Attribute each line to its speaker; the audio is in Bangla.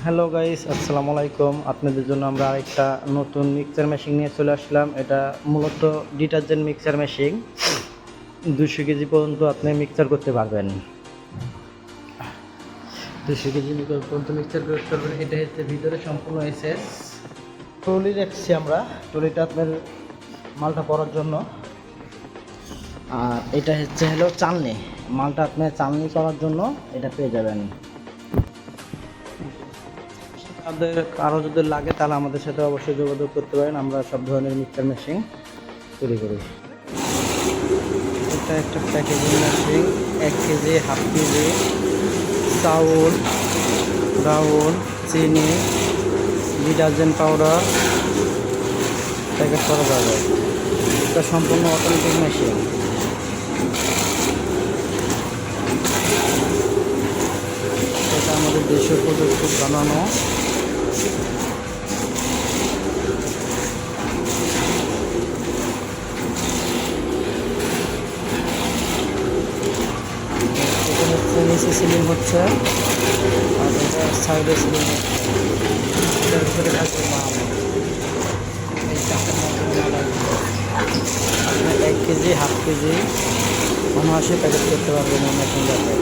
Speaker 1: হ্যালো গাইস, আসসালামু আলাইকুম। আপনাদের জন্য আমরা আরেকটা নতুন মিক্সার মেশিন নিয়ে চলে আসলাম। এটা মূলত ডিটারজেন্ট মিক্সার মেশিন। 200 কেজি পর্যন্ত আপনি মিক্সার করতে পারবেন। 200 কেজি পর্যন্ত মিক্সার করতে পারবেন। এটা হচ্ছে ভিতরে সম্পূর্ণ এসএস ট্রলি রাখছি আমরা। ট্রলিটা আপনার মালটা পড়ার জন্য। আর এটা হলো চালনি। মালটা আপনি চালনি করার জন্য এটা পেয়ে যাবেন। আপনাদের কারো যদি লাগে তাহলে আমাদের সাথে অবশ্যই যোগাযোগ করতে পারেন। আমরা সব ধরনের মিক্সার মেশিন তৈরি করি। এটা একটা packaging machine. 1 KG, half KG চাউল, ডাউল, চিনি, ডিটারজেন্ট পাউডার প্যাকেট করা যাবে। এটা সম্পূর্ণ অটোমেটিক মেশিন। এটা আমাদের দেশীয় প্রযুক্তি বানানো। এটা হচ্ছে নিচে সিলিং হচ্ছে, আর এটা সাইডে সিলিং হচ্ছে। এটার ভিতরে থাকবে মাল। এই চারটার মাধ্যমে মাল আসবে। আপনি 1 কেজি, হাফ কেজি 79 প্যাকেট করতে পারবেন অন্য কোনো জায়গায়।